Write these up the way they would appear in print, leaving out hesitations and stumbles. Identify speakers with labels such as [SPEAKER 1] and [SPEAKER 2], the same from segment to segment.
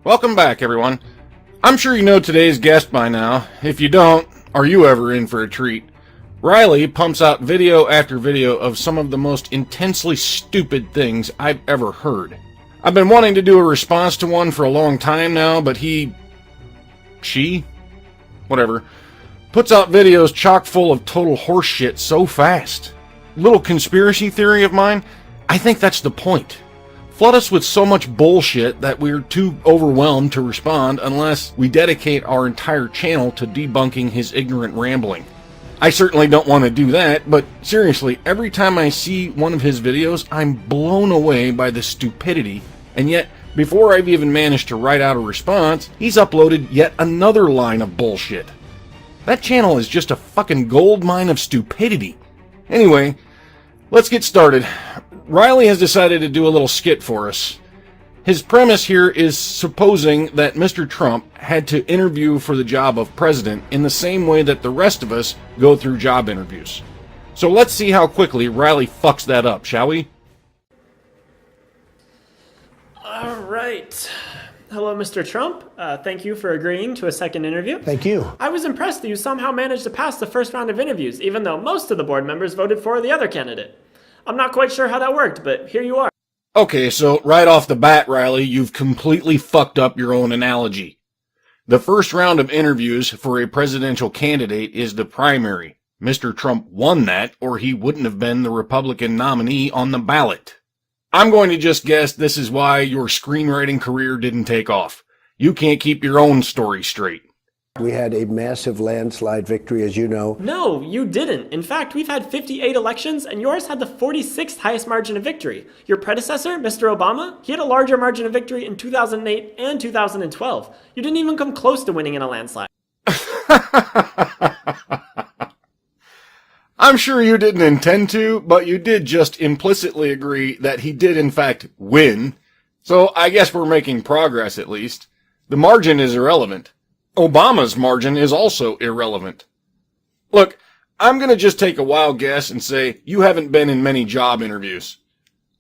[SPEAKER 1] Welcome back, everyone. I'm sure you know today's guest by now. If you don't, are you ever in for a treat? Riley pumps out video after video of some of the most intensely stupid things I've ever heard. I've been wanting to do a response to one for a long time now, but she, whatever, puts out videos chock full of total horseshit so fast. Little conspiracy theory of mine, I think that's the point. Flood us with so much bullshit that we're too overwhelmed to respond unless we dedicate our entire channel to debunking his ignorant rambling. I certainly don't want to do that, but seriously, every time I see one of his videos, I'm blown away by the stupidity, and yet, before I've even managed to write out a response, he's uploaded yet another line of bullshit. That channel is just a fucking goldmine of stupidity. Anyway, let's get started. Riley has decided to do a little skit for us. His premise here is supposing that Mr. Trump had to interview for the job of president in the same way that the rest of us go through job interviews. So let's see how quickly Riley fucks that up, shall we?
[SPEAKER 2] All right. Hello, Mr. Trump. Thank you for agreeing to a second interview.
[SPEAKER 3] Thank you.
[SPEAKER 2] I was impressed that you somehow managed to pass the first round of interviews, even though most of the board members voted for the other candidate. I'm not quite sure how that worked, but here you are.
[SPEAKER 1] Okay, so right off the bat, Riley, you've completely fucked up your own analogy. The first round of interviews for a presidential candidate is the primary. Mr. Trump won that, or he wouldn't have been the Republican nominee on the ballot. I'm going to just guess this is why your screenwriting career didn't take off. You can't keep your own story straight.
[SPEAKER 3] We had a massive landslide victory, as you know.
[SPEAKER 2] No, you didn't. In fact, we've had 58 elections, and yours had the 46th highest margin of victory. Your predecessor, Mr. Obama, he had a larger margin of victory in 2008 and 2012. You didn't even come close to winning in a landslide.
[SPEAKER 1] I'm sure you didn't intend to, but you did just implicitly agree that he did in fact win. So I guess we're making progress at least. The margin is irrelevant. Obama's margin is also irrelevant. Look, I'm gonna just take a wild guess and say you haven't been in many job interviews.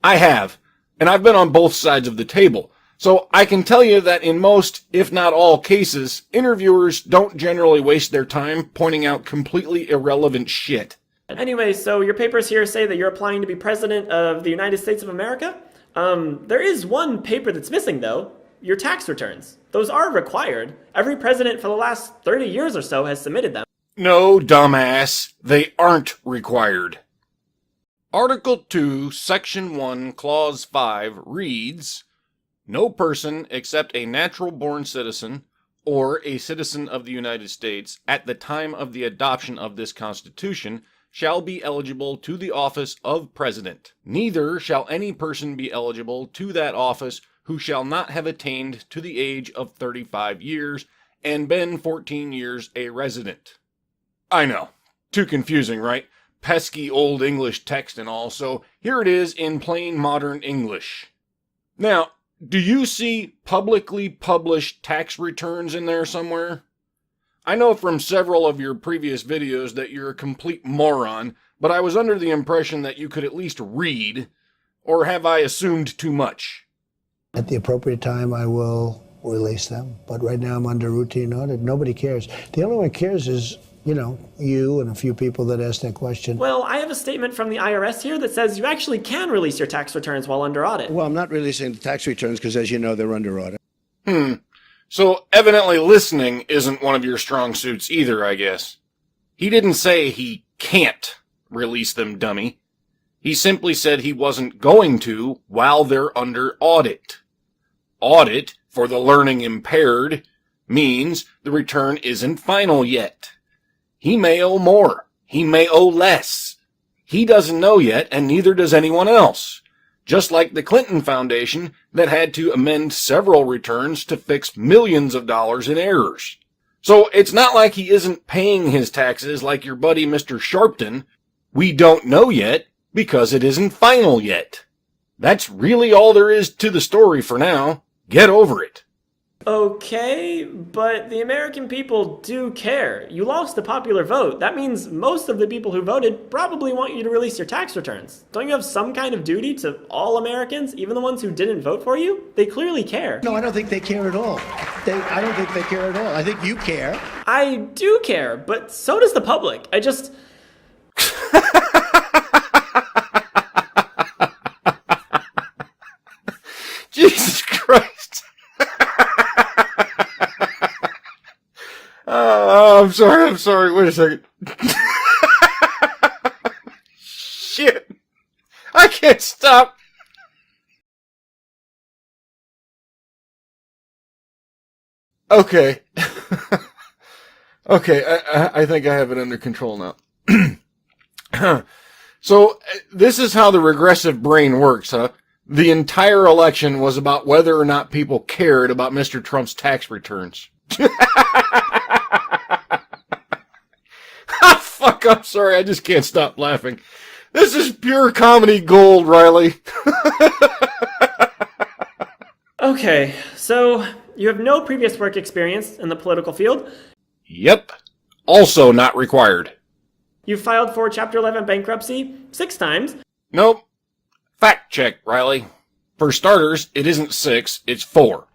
[SPEAKER 1] I have, and I've been on both sides of the table. So I can tell you that in most, if not all cases, interviewers don't generally waste their time pointing out completely irrelevant shit.
[SPEAKER 2] Anyway, so your papers here say that you're applying to be president of the United States of America? There is one paper that's missing, though. Your tax returns. Those are required. Every president for the last 30 years or so has submitted them.
[SPEAKER 1] No, dumbass. They aren't required. Article 2, Section 1, Clause 5 reads, "No person except a natural-born citizen or a citizen of the United States at the time of the adoption of this Constitution shall be eligible to the office of President. Neither shall any person be eligible to that office who shall not have attained to the age of 35 years and been 14 years a resident." I know. Too confusing, right? Pesky old English text and all, so here it is in plain modern English. Now, do you see publicly published tax returns in there somewhere? I know from several of your previous videos that you're a complete moron, but I was under the impression that you could at least read, or have I assumed too much?
[SPEAKER 3] At the appropriate time, I will release them. But right now, I'm under routine audit. Nobody cares. The only one who cares is, you and a few people that asked that question.
[SPEAKER 2] Well, I have a statement from the IRS here that says you actually can release your tax returns while under audit.
[SPEAKER 3] Well, I'm not releasing the tax returns because, as you know, they're under audit.
[SPEAKER 1] So evidently listening isn't one of your strong suits either, I guess. He didn't say he can't release them, dummy. He simply said he wasn't going to while they're under audit. Audit, for the learning impaired, means the return isn't final yet. He may owe more. He may owe less. He doesn't know yet, and neither does anyone else. Just like the Clinton Foundation that had to amend several returns to fix millions of dollars in errors. So it's not like he isn't paying his taxes like your buddy Mr. Sharpton. We don't know yet because it isn't final yet. That's really all there is to the story for now. Get over it.
[SPEAKER 2] Okay, but the American people do care. You lost the popular vote. That means most of the people who voted probably want you to release your tax returns. Don't you have some kind of duty to all Americans, even the ones who didn't vote for you? They clearly care.
[SPEAKER 4] No, I don't think they care at all. I don't think they care at all. I think you care.
[SPEAKER 2] I do care, but so does the public.
[SPEAKER 1] Jesus Christ. I'm sorry. Wait a second. Shit. I can't stop. Okay. Okay, I think I have it under control now. So, this is how the regressive brain works, huh? The entire election was about whether or not people cared about Mr. Trump's tax returns. Fuck, I'm sorry, I just can't stop laughing. This is pure comedy gold, Riley.
[SPEAKER 2] Okay, so you have no previous work experience in the political field.
[SPEAKER 1] Yep. Also not required.
[SPEAKER 2] You filed for Chapter 11 bankruptcy 6 times.
[SPEAKER 1] Nope. Fact check, Riley. For starters, it isn't 6, it's 4.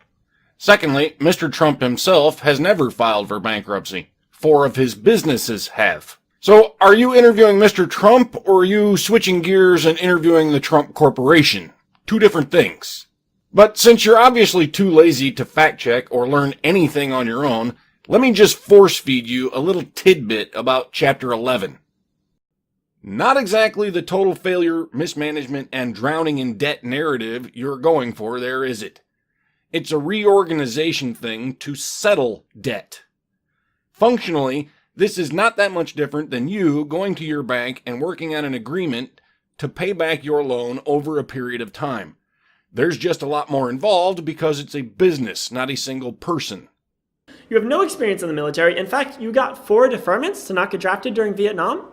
[SPEAKER 1] Secondly, Mr. Trump himself has never filed for bankruptcy. 4 of his businesses have. So, are you interviewing Mr. Trump, or are you switching gears and interviewing the Trump Corporation? 2 different things. But since you're obviously too lazy to fact check or learn anything on your own, let me just force feed you a little tidbit about Chapter 11. Not exactly the total failure, mismanagement, and drowning in debt narrative you're going for there, is it? It's a reorganization thing to settle debt. Functionally, this is not that much different than you going to your bank and working on an agreement to pay back your loan over a period of time. There's just a lot more involved because it's a business, not a single person.
[SPEAKER 2] You have no experience in the military. In fact, you got 4 deferments to not get drafted during Vietnam.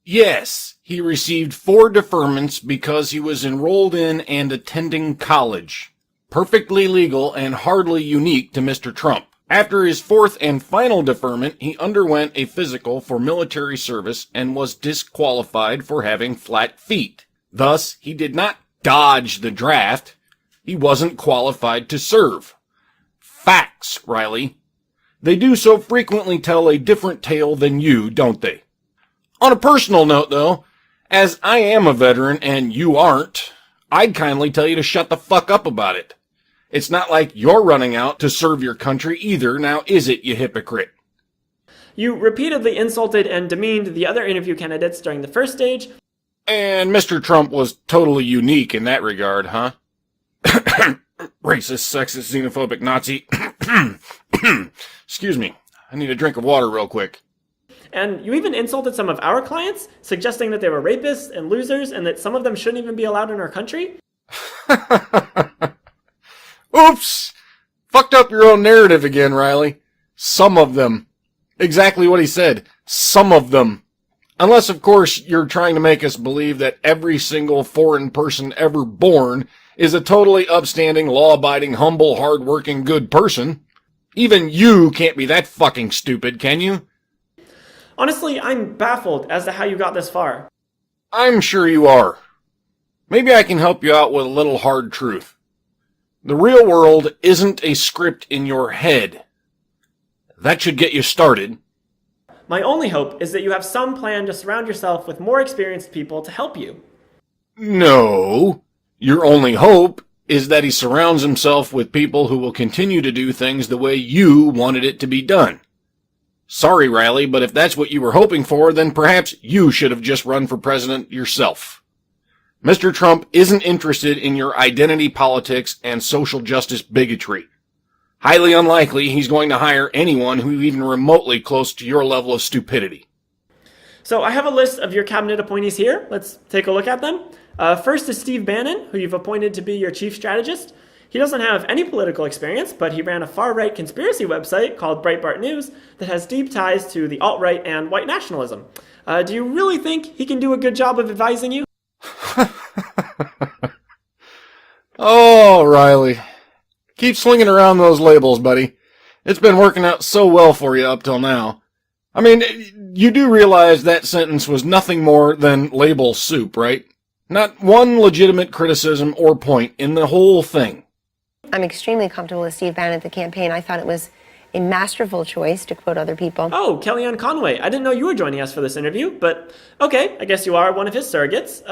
[SPEAKER 1] Yes, he received 4 deferments because he was enrolled in and attending college. Perfectly legal and hardly unique to Mr. Trump. After his 4th and final deferment, he underwent a physical for military service and was disqualified for having flat feet. Thus, he did not dodge the draft. He wasn't qualified to serve. Facts, Riley. They do so frequently tell a different tale than you, don't they? On a personal note, though, as I am a veteran and you aren't, I'd kindly tell you to shut the fuck up about it. It's not like you're running out to serve your country either, now is it, you hypocrite?
[SPEAKER 2] You repeatedly insulted and demeaned the other interview candidates during the first stage.
[SPEAKER 1] And Mr. Trump was totally unique in that regard, huh? Racist, sexist, xenophobic, Nazi. Excuse me. I need a drink of water real quick.
[SPEAKER 2] And you even insulted some of our clients, suggesting that they were rapists and losers and that some of them shouldn't even be allowed in our country.
[SPEAKER 1] Oops! Fucked up your own narrative again, Riley. Some of them. Exactly what he said. Some of them. Unless, of course, you're trying to make us believe that every single foreign person ever born is a totally upstanding, law-abiding, humble, hard-working, good person. Even you can't be that fucking stupid, can you?
[SPEAKER 2] Honestly, I'm baffled as to how you got this far.
[SPEAKER 1] I'm sure you are. Maybe I can help you out with a little hard truth. The real world isn't a script in your head. That should get you started.
[SPEAKER 2] My only hope is that you have some plan to surround yourself with more experienced people to help you.
[SPEAKER 1] No. Your only hope is that he surrounds himself with people who will continue to do things the way you wanted it to be done. Sorry, Riley, but if that's what you were hoping for, then perhaps you should have just run for president yourself. Mr. Trump isn't interested in your identity politics and social justice bigotry. Highly unlikely he's going to hire anyone who even remotely close to your level of stupidity.
[SPEAKER 2] So I have a list of your cabinet appointees here. Let's take a look at them. First is Steve Bannon, who you've appointed to be your chief strategist. He doesn't have any political experience, but he ran a far-right conspiracy website called Breitbart News that has deep ties to the alt-right and white nationalism. Do you really think he can do a good job of advising you?
[SPEAKER 1] Oh, Riley. Keep slinging around those labels, buddy. It's been working out so well for you up till now. I mean, you do realize that sentence was nothing more than label soup, right? Not one legitimate criticism or point in the whole thing.
[SPEAKER 5] I'm extremely comfortable with Steve Bannon at the campaign. I thought it was a masterful choice, to quote other people.
[SPEAKER 2] Oh, Kellyanne Conway. I didn't know you were joining us for this interview, but okay, I guess you are one of his surrogates.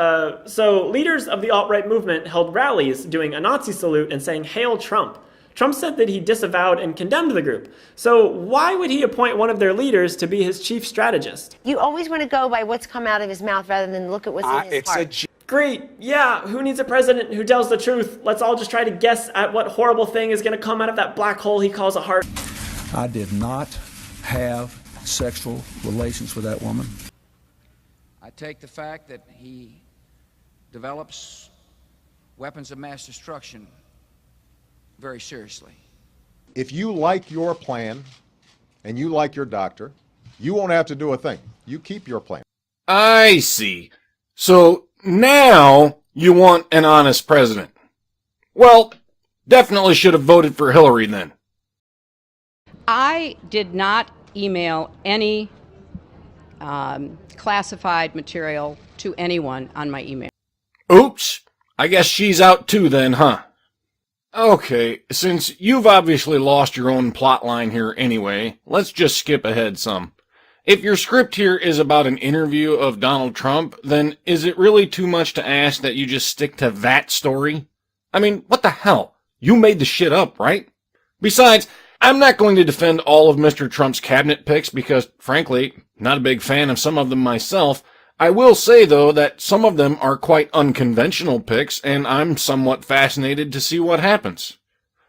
[SPEAKER 2] So leaders of the alt-right movement held rallies doing a Nazi salute and saying, "Hail Trump." Trump said that he disavowed and condemned the group. So why would he appoint one of their leaders to be his chief strategist?
[SPEAKER 5] You always want to go by what's come out of his mouth rather than look at what's in his heart.
[SPEAKER 2] Great, yeah, who needs a president who tells the truth? Let's all just try to guess at what horrible thing is going to come out of that black hole he calls a heart.
[SPEAKER 6] I did not have sexual relations with that woman.
[SPEAKER 7] I take the fact that he develops weapons of mass destruction very seriously.
[SPEAKER 8] If you like your plan and you like your doctor, you won't have to do a thing. You keep your plan.
[SPEAKER 1] I see. So now you want an honest president. Well, definitely should have voted for Hillary then.
[SPEAKER 9] I did not email any classified material to anyone on my email.
[SPEAKER 1] Oops. I guess she's out too then, huh? Okay, since you've obviously lost your own plot line here anyway, let's just skip ahead some. If your script here is about an interview of Donald Trump, then is it really too much to ask that you just stick to that story? I mean, what the hell? You made the shit up, right? Besides, I'm not going to defend all of Mr. Trump's cabinet picks because, frankly, not a big fan of some of them myself. I will say, though, that some of them are quite unconventional picks, and I'm somewhat fascinated to see what happens.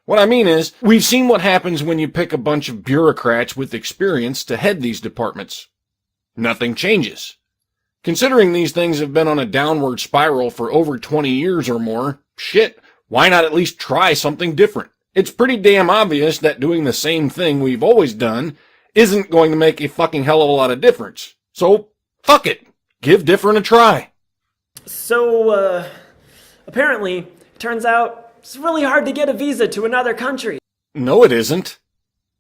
[SPEAKER 1] What I mean is, we've seen what happens when you pick a bunch of bureaucrats with experience to head these departments. Nothing changes. Considering these things have been on a downward spiral for over 20 years or more, shit, why not at least try something different? It's pretty damn obvious that doing the same thing we've always done isn't going to make a fucking hell of a lot of difference. So, fuck it. Give different a try.
[SPEAKER 2] So, apparently, it turns out it's really hard to get a visa to another country.
[SPEAKER 1] No, it isn't.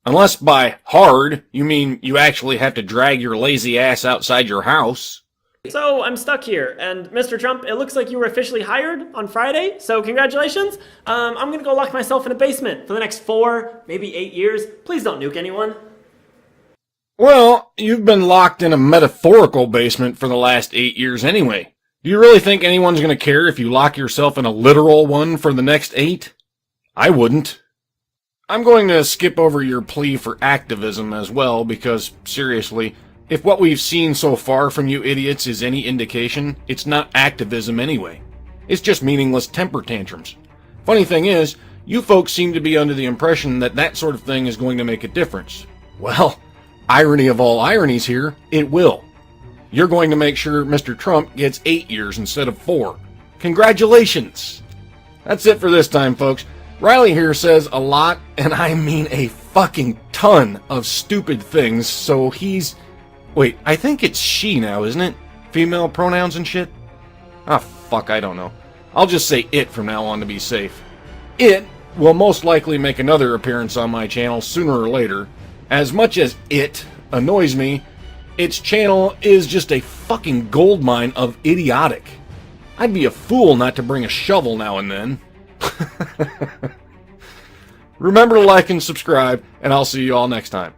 [SPEAKER 1] Unless by hard, you mean you actually have to drag your lazy ass outside your house.
[SPEAKER 2] So, I'm stuck here, and Mr. Trump, it looks like you were officially hired on Friday, so congratulations. I'm gonna go lock myself in a basement for the next 4, maybe 8 years. Please don't nuke anyone.
[SPEAKER 1] Well, you've been locked in a metaphorical basement for the last 8 years anyway. Do you really think anyone's going to care if you lock yourself in a literal one for the next 8? I wouldn't. I'm going to skip over your plea for activism as well because, seriously, if what we've seen so far from you idiots is any indication, it's not activism anyway. It's just meaningless temper tantrums. Funny thing is, you folks seem to be under the impression that that sort of thing is going to make a difference. Well, irony of all ironies here, it will. You're going to make sure Mr. Trump gets 8 years instead of 4. Congratulations! That's it for this time, folks. Riley here says a lot, and I mean a fucking ton of stupid things, so he's... Wait, I think it's she now, isn't it? Female pronouns and shit? Ah, fuck, I don't know. I'll just say it from now on to be safe. It will most likely make another appearance on my channel sooner or later. As much as it annoys me, its channel is just a fucking goldmine of idiotic. I'd be a fool not to bring a shovel now and then. Remember to like and subscribe, and I'll see you all next time.